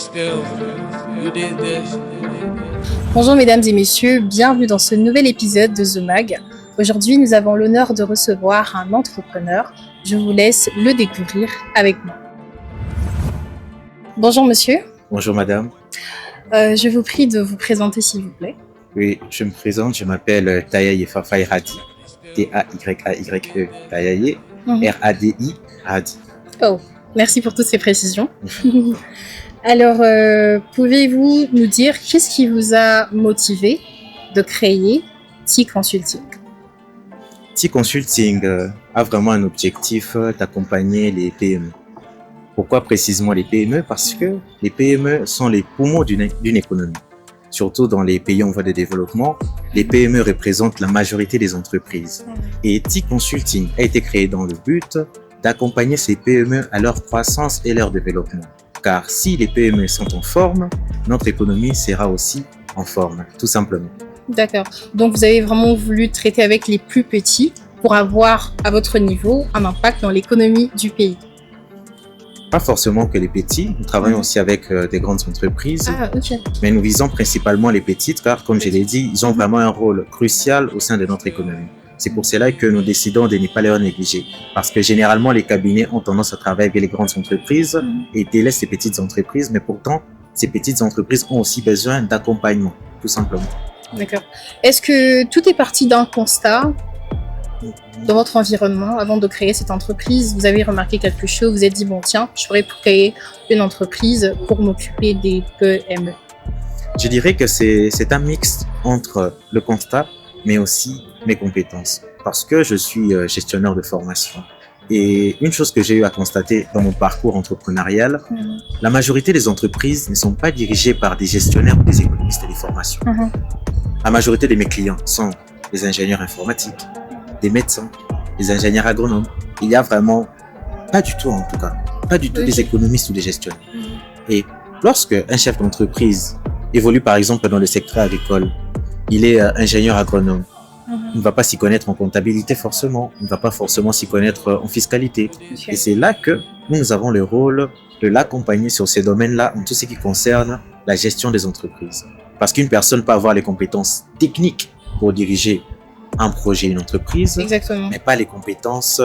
still, you did this. Bonjour mesdames et messieurs, bienvenue dans ce nouvel épisode de The Mag. Aujourd'hui, nous avons l'honneur de recevoir un entrepreneur. Je vous laisse le découvrir avec moi. Bonjour monsieur. Bonjour madame. Je vous prie de vous présenter s'il vous plaît. Oui, je me présente, je m'appelle Tayaye Fafaye Radi. T-A-Y-A-Y-E, Tayaye, R-A-D-I, Radi. Oh, merci pour toutes ces précisions. Alors, pouvez-vous nous dire qu'est-ce qui vous a motivé de créer T-Consulting? T-Consulting a vraiment un objectif d'accompagner les PME. Pourquoi précisément les PME? Parce que les PME sont les poumons d'une économie. Surtout dans les pays en voie de développement, les PME représentent la majorité des entreprises. Et T-Consulting a été créé dans le but d'accompagner ces PME à leur croissance et leur développement. Car si les PME sont en forme, notre économie sera aussi en forme, tout simplement. D'accord. Donc, vous avez vraiment voulu traiter avec les plus petits pour avoir, à votre niveau, un impact dans l'économie du pays. Pas forcément que les petits, nous travaillons aussi avec des grandes entreprises, ok. mais nous visons principalement les petites car, comme je l'ai dit, ils ont vraiment un rôle crucial au sein de notre économie. C'est pour cela que nous décidons de ne pas les négliger. Parce que généralement, les cabinets ont tendance à travailler avec les grandes entreprises et délaissent les petites entreprises, mais pourtant, ces petites entreprises ont aussi besoin d'accompagnement, tout simplement. D'accord. Est-ce que tout est parti d'un constat dans votre environnement avant de créer cette entreprise? Vous avez remarqué quelque chose, vous vous êtes dit, bon tiens, je pourrais créer une entreprise pour m'occuper des PME. Je dirais que c'est un mix entre le constat, mais aussi mes compétences. Parce que je suis gestionnaire de formation. Et une chose que j'ai eu à constater dans mon parcours entrepreneurial, la majorité des entreprises ne sont pas dirigées par des gestionnaires ou des économistes des formations. La majorité de mes clients sont des ingénieurs informatiques, des médecins, des ingénieurs agronomes. Il y a vraiment, pas du tout en tout cas, pas du tout des économistes ou des gestionnaires. Et lorsque un chef d'entreprise évolue par exemple dans le secteur agricole, il est ingénieur agronome, il ne va pas s'y connaître en comptabilité forcément, il ne va pas forcément s'y connaître en fiscalité. Et c'est là que nous avons le rôle de l'accompagner sur ces domaines-là en tout ce qui concerne la gestion des entreprises. Parce qu'une personne peut avoir les compétences techniques pour diriger un projet, une entreprise, mais pas les compétences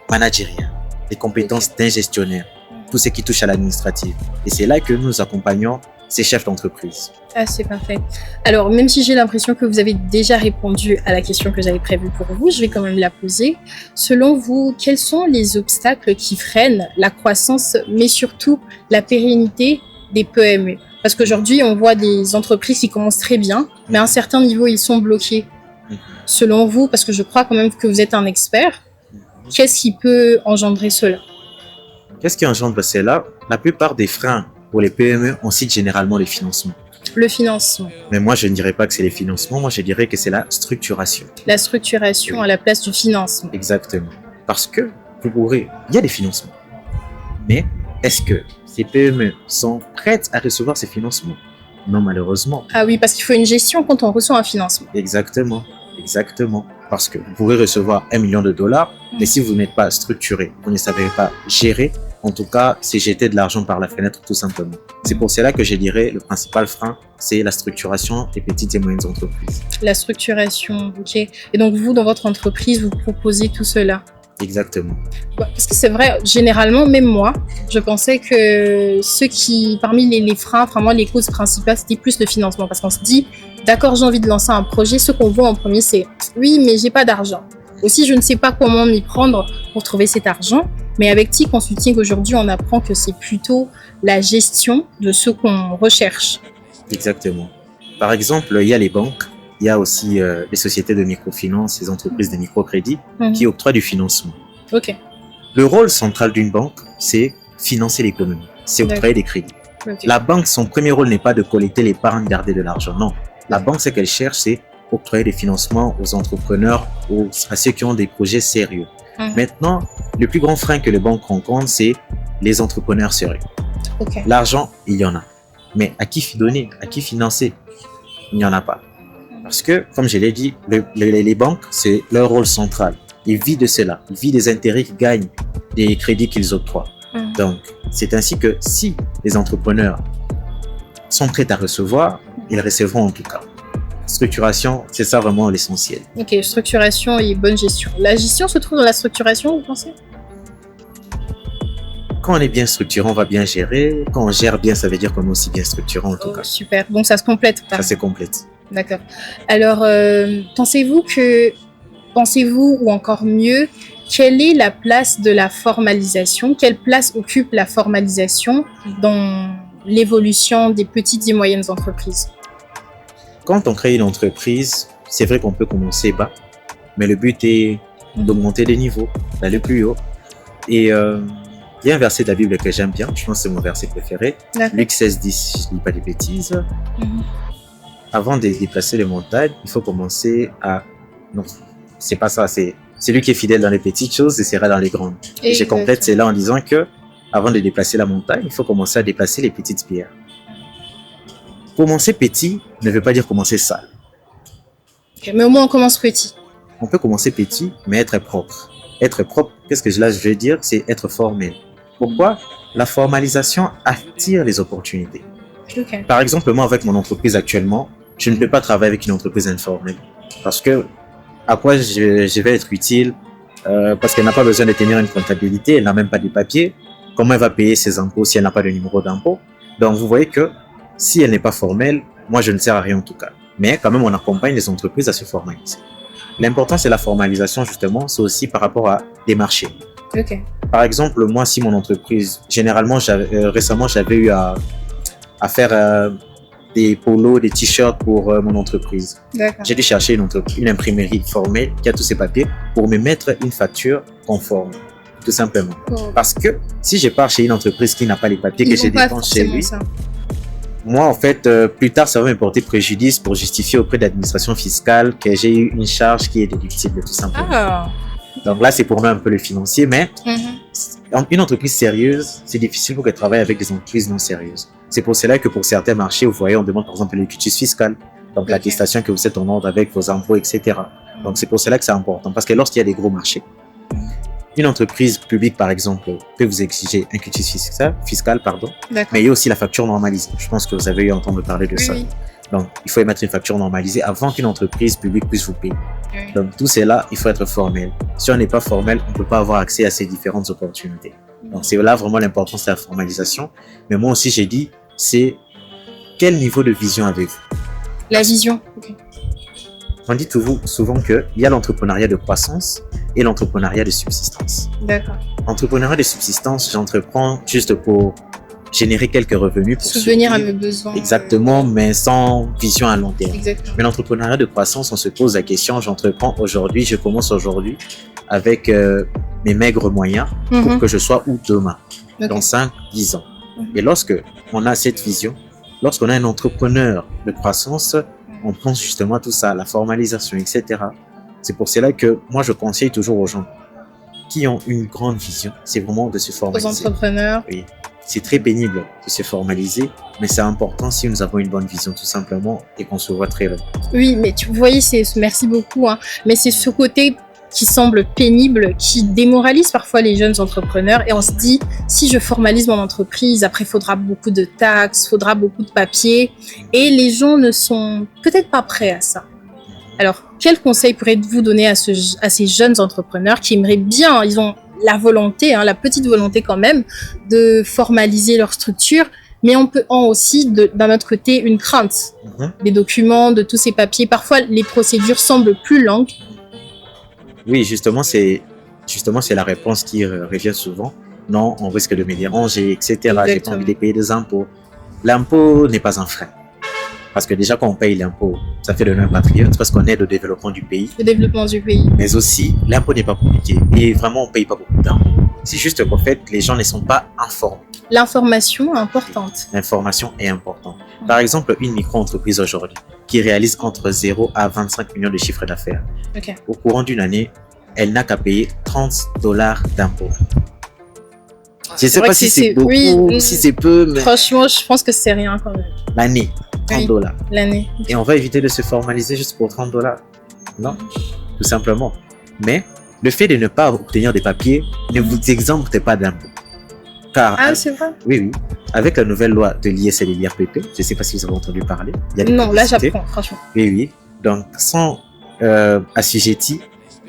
managériales, les compétences d'un gestionnaire, tout ce qui touche à l'administratif. Et c'est là que nous accompagnons ces chefs d'entreprise. Ah, c'est parfait. Alors, même si j'ai l'impression que vous avez déjà répondu à la question que j'avais prévue pour vous, je vais quand même la poser. Selon vous, quels sont les obstacles qui freinent la croissance, mais surtout la pérennité des PME? Parce qu'aujourd'hui, on voit des entreprises qui commencent très bien, mais à un certain niveau, ils sont bloqués. Selon vous, parce que je crois quand même que vous êtes un expert, qu'est-ce qui peut engendrer cela? Qu'est-ce qui engendre cela? La plupart des freins pour les PME, on cite généralement les financements. Le financement. Mais moi, je ne dirais pas que c'est les financements, moi je dirais que c'est la structuration. La structuration à la place du financement. Exactement. Parce que, il y a des financements. Mais est-ce que ces PME sont prêtes à recevoir ces financements? Non, malheureusement. Ah oui, parce qu'il faut une gestion quand on reçoit un financement. Exactement. Parce que vous pourrez recevoir $1 million, mais si vous n'êtes pas structuré, vous ne savez pas gérer, en tout cas, c'est jeter de l'argent par la fenêtre tout simplement. C'est pour cela que je dirais le principal frein, c'est la structuration des petites et moyennes entreprises. La structuration, ok. Et donc vous, dans votre entreprise, vous proposez tout cela? Exactement. Parce que c'est vrai, généralement, même moi, je pensais que parmi les freins, vraiment les causes principales, c'était plus le financement. Parce qu'on se dit, d'accord, j'ai envie de lancer un projet, ce qu'on voit en premier, c'est oui, mais j'ai pas d'argent. Aussi, je ne sais pas comment m'y prendre pour trouver cet argent. Mais avec T-Consulting, aujourd'hui, on apprend que c'est plutôt la gestion de ce qu'on recherche. Exactement. Par exemple, il y a les banques. Il y a aussi les sociétés de microfinance, les entreprises de microcrédit qui octroient du financement. Ok. Le rôle central d'une banque, c'est financer l'économie, c'est octroyer des crédits. La banque, son premier rôle n'est pas de collecter l'épargne, garder de l'argent. Non. La banque, ce qu'elle cherche, c'est octroyer des financements aux entrepreneurs ou à ceux qui ont des projets sérieux. Maintenant, le plus grand frein que les banques rencontrent, c'est les entrepreneurs sérieux. L'argent, il y en a. Mais à qui donner? À qui financer? Il n'y en a pas. Parce que, comme je l'ai dit, les banques, c'est leur rôle central. Ils vivent de cela. Ils vivent des intérêts qu'ils gagnent, des crédits qu'ils octroient. Donc, c'est ainsi que si les entrepreneurs sont prêtes à recevoir, ils recevront en tout cas. Structuration, c'est ça vraiment l'essentiel. Ok, structuration et bonne gestion. La gestion se trouve dans la structuration, vous pensez? Quand on est bien structuré, on va bien gérer. Quand on gère bien, ça veut dire qu'on est aussi bien structuré en tout cas. Super, donc ça se complète pas. Ça c'est complète. D'accord. Alors, pensez-vous ou encore mieux, quelle est la place de la formalisation? Quelle place occupe la formalisation dans l'évolution des petites et moyennes entreprises? Quand on crée une entreprise, c'est vrai qu'on peut commencer bas, mais le but est d'augmenter les niveaux, d'aller plus haut. Et il y a un verset de la Bible que j'aime bien, je pense que c'est mon verset préféré. Luc 16, 10, si je ne dis pas des bêtises. Avant de déplacer les montagnes, il faut commencer à... Non, c'est pas ça, c'est celui qui est fidèle dans les petites choses et sera dans les grandes. Et je complète cela en disant que avant de déplacer la montagne, il faut commencer à déplacer les petites pierres. Commencer petit ne veut pas dire commencer sale. Okay, mais au moins on commence petit. On peut commencer petit, mais être propre. Être propre, qu'est-ce que là je veux dire? C'est être formel. Pourquoi? La formalisation attire les opportunités. Okay. Par exemple, moi avec mon entreprise actuellement, je ne peux pas travailler avec une entreprise informelle. Parce que à quoi je vais être utile? Parce qu'elle n'a pas besoin de tenir une comptabilité, elle n'a même pas de papiers. Comment elle va payer ses impôts si elle n'a pas de numéro d'impôt? Donc vous voyez que si elle n'est pas formelle, moi je ne sers à rien en tout cas. Mais quand même, on accompagne les entreprises à se formaliser. L'important, c'est la formalisation justement, c'est aussi par rapport à des marchés. Okay. Par exemple, moi, si mon entreprise, généralement, récemment, j'avais eu à faire des polos, des t-shirts pour mon entreprise. J'ai dû chercher une imprimerie formelle qui a tous ses papiers pour me mettre une facture conforme, tout simplement. Parce que si je pars chez une entreprise qui n'a pas les papiers que je dépense chez lui, moi, en fait, plus tard, ça va me porter préjudice pour justifier auprès de l'administration fiscale que j'ai eu une charge qui est déductible, tout simplement. Donc là, c'est pour moi un peu le financier, mais une entreprise sérieuse, c'est difficile pour qu'elle travaille avec des entreprises non sérieuses. C'est pour cela que pour certains marchés, vous voyez, on demande par exemple le quitus fiscal, donc l'attestation que vous êtes en ordre avec vos impôts, etc. Donc c'est pour cela que c'est important, parce que lorsqu'il y a des gros marchés, une entreprise publique, par exemple, peut vous exiger un quitus fiscal, mais il y a aussi la facture normalisée. Je pense que vous avez eu à entendre parler de ça. Oui. Donc, il faut émettre une facture normalisée avant qu'une entreprise publique puisse vous payer. Oui. Donc, tout cela, il faut être formel. Si on n'est pas formel, on ne peut pas avoir accès à ces différentes opportunités. Donc, c'est là vraiment l'importance de la formalisation. Mais moi aussi, j'ai dit, c'est quel niveau de vision avez-vous? La vision. Okay. On dit souvent qu'il y a l'entrepreneuriat de croissance et l'entrepreneuriat de subsistance. D'accord. L'entrepreneuriat de subsistance, j'entreprends juste pour générer quelques revenus pour subvenir à mes besoins. Exactement, mais sans vision à long terme. Exactement. Mais l'entrepreneuriat de croissance, on se pose la question, j'entreprends aujourd'hui, je commence aujourd'hui avec mes maigres moyens pour que je sois où demain, dans 5-10 ans. Et lorsque on a cette vision, lorsqu'on a un entrepreneur de croissance, on pense justement à tout ça, la formalisation, etc. C'est pour cela que moi, je conseille toujours aux gens qui ont une grande vision, c'est vraiment de se formaliser. Aux entrepreneurs. Oui. C'est très pénible de se formaliser, mais c'est important si nous avons une bonne vision tout simplement et qu'on se voit très loin. Oui, mais vous voyez, merci beaucoup, hein, mais c'est ce côté qui semble pénible, qui démoralise parfois les jeunes entrepreneurs et on se dit, si je formalise mon entreprise, après il faudra beaucoup de taxes, il faudra beaucoup de papiers et les gens ne sont peut-être pas prêts à ça. Alors, quel conseil pourriez-vous donner à ces jeunes entrepreneurs qui aimeraient bien, ils ont la volonté, la petite volonté quand même, de formaliser leur structure, mais on ont aussi d'un autre côté une crainte des documents, de tous ces papiers. Parfois, les procédures semblent plus longues. Oui, justement, c'est la réponse qui revient souvent. Non, on risque de me déranger, etc. J'ai pas envie de payer des impôts. L'impôt n'est pas un frein. Parce que déjà, quand on paye l'impôt, ça fait de nous un patriote parce qu'on aide au développement du pays. Le développement du pays. Mais aussi, l'impôt n'est pas compliqué. Et vraiment, on ne paye pas beaucoup d'impôts. C'est juste qu'en fait, les gens ne sont pas informés. L'information est importante. L'information est importante. Par exemple, une micro-entreprise aujourd'hui qui réalise entre 0 à 25 millions de chiffres d'affaires. Au courant d'une année, elle n'a qu'à payer $30 d'impôts. Je ne sais pas si c'est beaucoup, si c'est peu, mais... Franchement, je pense que c'est rien quand même. L'année. $30. L'année. Et on va éviter de se formaliser juste pour $30. Non, tout simplement. Mais le fait de ne pas obtenir des papiers ne vous exempte pas d'impôts. Car, Ah, c'est vrai? oui, oui, avec la nouvelle loi de l'ISL et l'IRPP, je ne sais pas si vous avez entendu parler, il y a des Non, là, publicités. j'apprends, franchement. Oui, oui. Donc, sont assujettis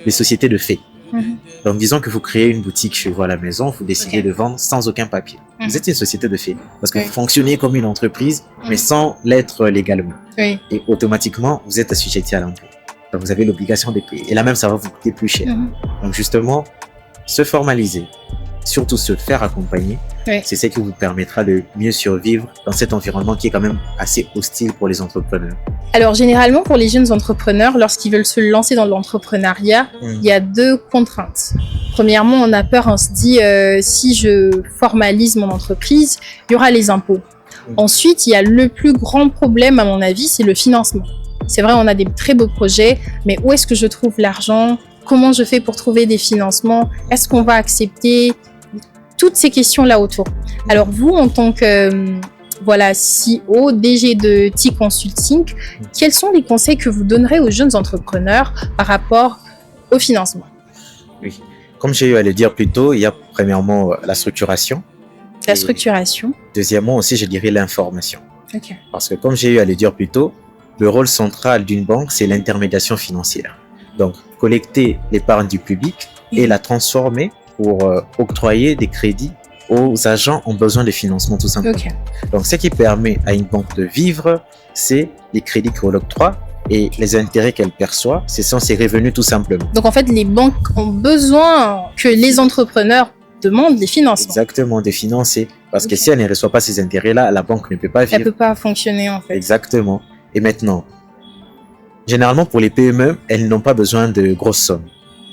les sociétés de fait. Mhm. Donc, disons que vous créez une boutique chez vous à la maison, vous décidez Ok. de vendre sans aucun papier. Mhm. Vous êtes une société de fait parce que Oui. vous fonctionnez comme une entreprise, mais Mhm. sans l'être légalement. Oui. Et automatiquement, vous êtes assujetti à l'impôt. Donc, vous avez l'obligation de payer. Et là même, ça va vous coûter plus cher. Mhm. Donc, justement, se formaliser, surtout se faire accompagner, Oui. c'est ce qui vous permettra de mieux survivre dans cet environnement qui est quand même assez hostile pour les entrepreneurs. Alors, généralement, pour les jeunes entrepreneurs, lorsqu'ils veulent se lancer dans l'entrepreneuriat, il y a 2 contraintes. Premièrement, on a peur, on se dit, si je formalise mon entreprise, il y aura les impôts. Ensuite, il y a le plus grand problème, à mon avis, c'est le financement. C'est vrai, on a des très beaux projets, mais où est-ce que je trouve l'argent? Comment je fais pour trouver des financements? Est-ce qu'on va accepter? Toutes ces questions-là autour. Alors, vous, en tant que voilà, CEO, DG de T-Consulting, quels sont les conseils que vous donnerez aux jeunes entrepreneurs par rapport au financement? Oui. Comme j'ai eu à le dire plus tôt, il y a premièrement la structuration. La Et structuration. deuxièmement aussi, je dirais l'information. Ok. Parce que comme j'ai eu à le dire plus tôt, le rôle central d'une banque, c'est l'intermédiation financière. Donc, collecter l'épargne du public et la transformer pour octroyer des crédits aux agents en besoin de financement, tout simplement. Ok. Donc, ce qui permet à une banque de vivre, c'est les crédits qu'elle octroie et les intérêts qu'elle perçoit, ce sont ses revenus, tout simplement. Donc, en fait, les banques ont besoin que les entrepreneurs demandent des financements. Exactement, de financer. Parce que Ok. si elle ne reçoit pas ces intérêts-là, la banque ne peut pas Elle vivre. peut pas fonctionner, en fait. Exactement. Et maintenant, généralement pour les PME, elles n'ont pas besoin de grosses sommes.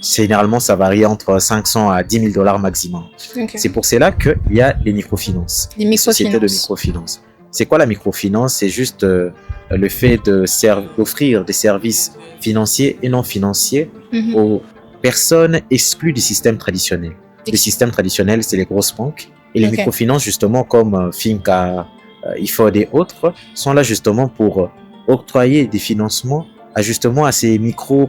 Généralement, ça varie entre 500 à 10 000 dollars maximum. Ok. C'est pour cela qu'il y a les microfinances. Les Sociétés de microfinances. microfinance. C'est quoi la microfinance? C'est juste le fait d'offrir des services financiers et non financiers Mhm. aux personnes exclues du système traditionnel. Le système traditionnel, c'est les grosses banques. Et les Ok. microfinances, justement, comme Finca, IFOD et autres, sont là justement pour octroyer des financements à ces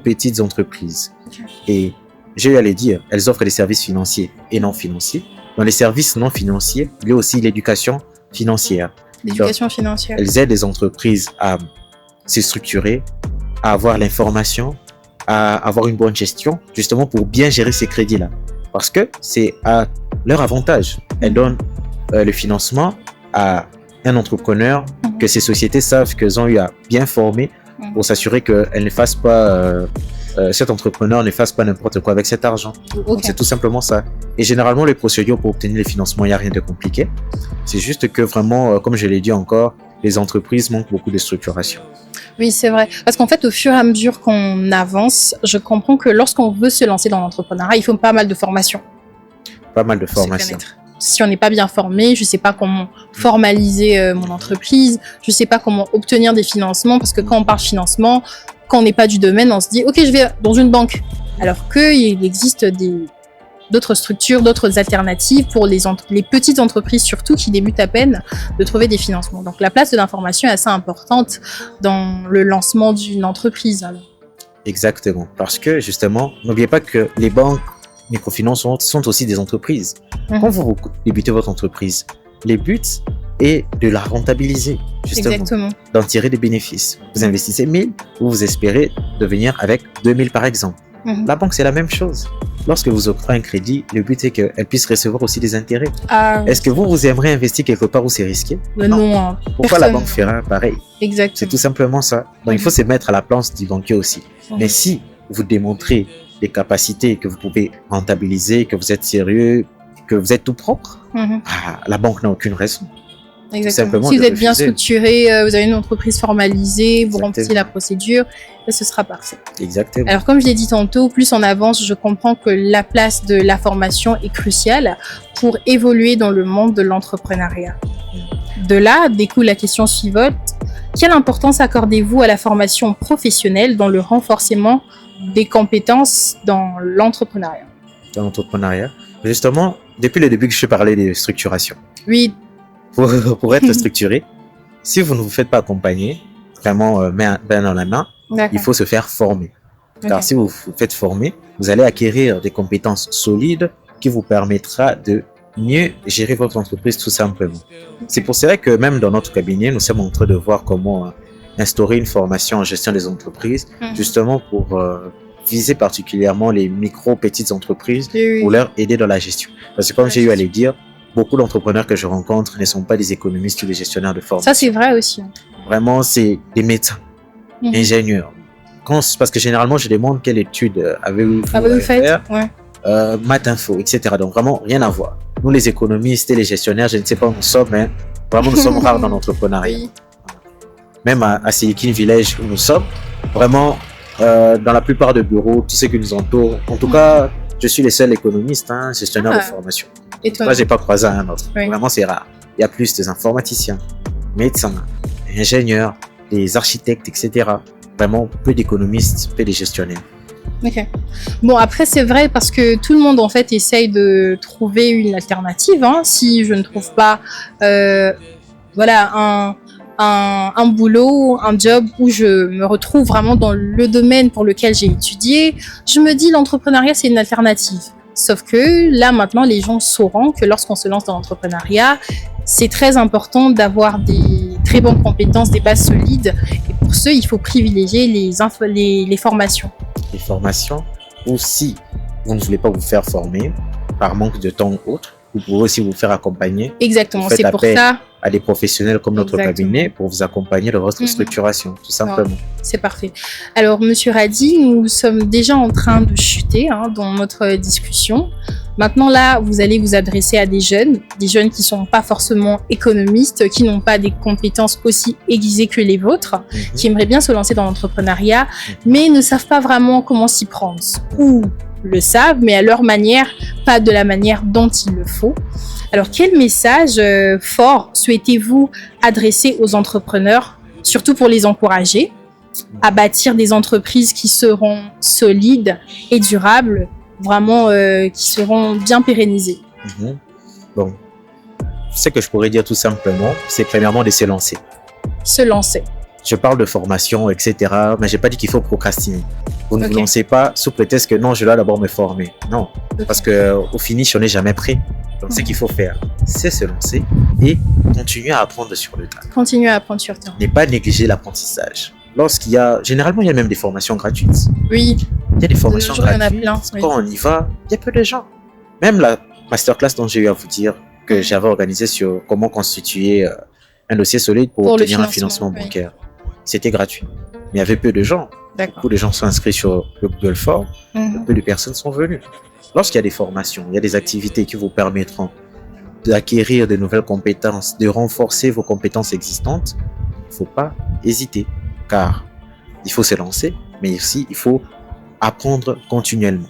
petites entreprises. Ok. Et j'ai eu à le dire, elles offrent des services financiers et non financiers. Dans les services non financiers, il y a aussi l'éducation financière. L'éducation financière. Elles aident les entreprises à se structurer, à avoir l'information, à avoir une bonne gestion, justement pour bien gérer ces crédits-là. Parce que c'est à leur avantage. Elles donnent le financement à un entrepreneur Mhm. que ces sociétés savent qu'elles ont eu à bien former pour s'assurer qu'elles ne fassent pas, cet entrepreneur ne fasse pas n'importe quoi avec cet argent. Donc, Ok. c'est tout simplement ça. Et généralement, les procédures pour obtenir les financements, il n'y a rien de compliqué. C'est juste que vraiment, comme je l'ai dit encore, les entreprises manquent beaucoup de structuration. Oui, c'est vrai. Parce qu'en fait, au fur et à mesure qu'on avance, je comprends que lorsqu'on veut se lancer dans l'entrepreneuriat, il faut pas mal de formation. Pas mal de Pour se formations. connaître. Si on n'est pas bien formé, je sais pas comment formaliser mon entreprise, je sais pas comment obtenir des financements, parce que quand on parle financement, quand on n'est pas du domaine, on se dit, ok, je vais dans une banque. Alors qu'il existe d'autres structures, d'autres alternatives pour les petites entreprises surtout qui débutent à peine de trouver des financements. Donc la place de l'information est assez importante dans le lancement d'une entreprise. Alors. Exactement. Parce que justement, n'oubliez pas que les banques microfinances sont aussi des entreprises. Mhm. Quand vous débutez votre entreprise, le but est de la rentabiliser, justement, Exactement. d'en tirer des bénéfices. Vous investissez 1000, vous espérez devenir avec 2000 par exemple. Mhm. La banque, c'est la même chose. Lorsque vous octroyez un crédit, le but est qu'elle puisse recevoir aussi des intérêts. Ah, Est-ce que vous aimeriez investir quelque part où c'est risqué? non, hein. Pourquoi la Personne. banque fera pareil? C'est Exactement. tout simplement ça. Donc, il faut se mettre à la place du banquier aussi. Mhm. Mais si vous démontrez des capacités que vous pouvez rentabiliser, que vous êtes sérieux, que vous êtes tout propre, Mhm. la banque n'a aucune raison. Exactement. simplement Si vous de êtes bien refuser. structuré, vous avez une entreprise formalisée, vous Exactement. remplissez la procédure, et ce sera parfait. Exactement. Alors comme je l'ai dit tantôt, plus on avance, je comprends que la place de la formation est cruciale pour évoluer dans le monde de l'entrepreneuriat. De là découle la question suivante. Quelle importance accordez-vous à la formation professionnelle dans le renforcement des compétences dans l'entrepreneuriat? Dans l'entrepreneuriat. Justement, depuis le début que je parlais de structuration. Oui, Pour être structuré, si vous ne vous faites pas accompagner, vraiment main dans la main, d'accord. il faut se faire former. Car Ok. si vous vous faites former, vous allez acquérir des compétences solides qui vous permettra de mieux gérer votre entreprise tout simplement. C'est pour cela que même dans notre cabinet, nous sommes en train de voir comment instaurer une formation en gestion des entreprises, justement pour viser particulièrement les petites entreprises pour leur aider dans la gestion. Parce que comme j'ai eu à le dire, beaucoup d'entrepreneurs que je rencontre ne sont pas des économistes ou des gestionnaires de formation. Ça, c'est vrai aussi. Vraiment, c'est des médecins, ingénieurs. Parce que généralement, je demande quelle étude avez-vous fait, maths info, etc. Donc vraiment, rien à voir. Nous, les économistes et les gestionnaires, je ne sais pas où nous sommes, mais vraiment, nous sommes rares dans l'entrepreneuriat. Oui. Même à Silicon Village où nous sommes, vraiment, dans la plupart des bureaux, tout ce qui nous entoure, en tout cas, je suis le seul économiste, gestionnaire de formation. Et toi? Moi, j'ai pas croisé un autre. Oui. Vraiment, c'est rare. Il y a plus des informaticiens, médecins, ingénieurs, des architectes, etc. Vraiment, peu d'économistes, peu de gestionnaires. Ok. Bon, après, c'est vrai parce que tout le monde, en fait, essaye de trouver une alternative. Si je ne trouve pas, un boulot, un job où je me retrouve vraiment dans le domaine pour lequel j'ai étudié, je me dis l'entrepreneuriat, c'est une alternative. Sauf que là, maintenant, les gens sauront que lorsqu'on se lance dans l'entrepreneuriat, c'est très important d'avoir des très bonnes compétences, des bases solides. Et pour ce, il faut privilégier les formations. Les formations, ou si vous ne voulez pas vous faire former par manque de temps ou autre, vous pouvez aussi vous faire accompagner. Exactement, c'est pour ça. À des professionnels comme notre cabinet pour vous accompagner dans votre structuration, tout simplement. C'est parfait. Alors, Monsieur Radi, nous sommes déjà en train de chuter dans notre discussion. Maintenant, là, vous allez vous adresser à des jeunes qui ne sont pas forcément économistes, qui n'ont pas des compétences aussi aiguisées que les vôtres, qui aimeraient bien se lancer dans l'entrepreneuriat, mais ne savent pas vraiment comment s'y prendre. Ou le savent, mais à leur manière, pas de la manière dont il le faut. Alors, quel message fort souhaitez-vous adresser aux entrepreneurs, surtout pour les encourager à bâtir des entreprises qui seront solides et durables, vraiment qui seront bien pérennisées? Bon, ce que je pourrais dire tout simplement, c'est premièrement de se lancer. Se lancer. Je parle de formation, etc., mais j'ai pas dit qu'il faut procrastiner. Vous ne vous lancez pas sous prétexte que non, je dois d'abord me former. Non, parce que au finish, on n'est jamais prêt. Donc, ce qu'il faut faire, c'est se lancer et continuer à apprendre sur le tas. Continuer à apprendre sur le tas. Ne pas négliger l'apprentissage. Généralement, il y a même des formations gratuites. Oui. Il y a des formations gratuites. Il y en a plein. Quand on y va, il y a peu de gens. Même la masterclass dont j'ai eu à vous dire que j'avais organisée sur comment constituer un dossier solide pour obtenir un financement bancaire. C'était gratuit. Mais il y avait peu de gens. Beaucoup de gens sont inscrits sur le Google Form. Peu de personnes sont venues. Lorsqu'il y a des formations, il y a des activités qui vous permettront d'acquérir de nouvelles compétences, de renforcer vos compétences existantes, il ne faut pas hésiter. Car il faut se lancer, mais aussi il faut apprendre continuellement.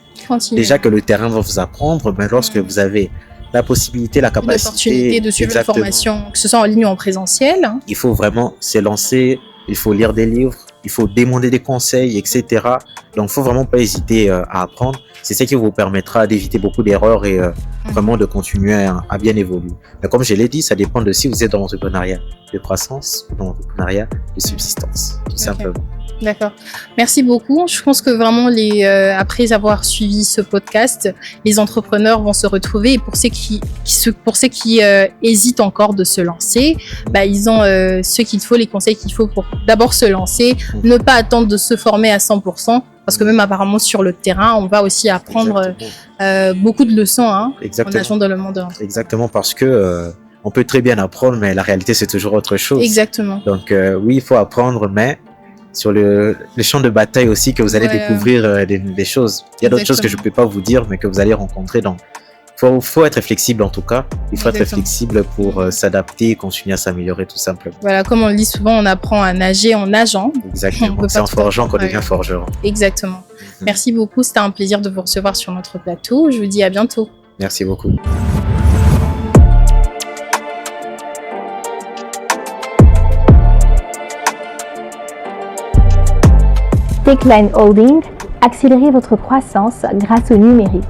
Déjà que le terrain va vous apprendre, mais lorsque vous avez la possibilité, la capacité, l'opportunité de suivre une formation, que ce soit en ligne ou en présentiel. Il faut vraiment se lancer, il faut lire des livres, il faut demander des conseils, etc. Donc, il ne faut vraiment pas hésiter à apprendre. C'est ça qui vous permettra d'éviter beaucoup d'erreurs et vraiment de continuer à bien évoluer. Mais comme je l'ai dit, ça dépend de si vous êtes dans l'entrepreneuriat de croissance ou dans l'entrepreneuriat de subsistance, tout simplement. D'accord. Merci beaucoup. Je pense que vraiment, après avoir suivi ce podcast, les entrepreneurs vont se retrouver. Et pour ceux qui hésitent encore de se lancer, ils ont ce qu'il faut, les conseils qu'il faut pour d'abord se lancer, ne pas attendre de se former à 100%. Parce que même apparemment sur le terrain, on va aussi apprendre beaucoup de leçons en nageant dans le monde. Exactement, parce que on peut très bien apprendre, mais la réalité, c'est toujours autre chose. Exactement. Donc oui, il faut apprendre, mais sur le champ de bataille aussi, que vous allez découvrir des choses. Il y a d'autres choses que je ne peux pas vous dire, mais que vous allez rencontrer. Donc, faut être flexible en tout cas. Il faut être flexible pour s'adapter et continuer à s'améliorer tout simplement. Voilà, comme on le dit souvent, on apprend à nager en nageant. Exactement, c'est en forgeant qu'on devient forgeron. Exactement. Merci beaucoup, c'était un plaisir de vous recevoir sur notre plateau. Je vous dis à bientôt. Merci beaucoup. Techline Holding, accélérez votre croissance grâce au numérique.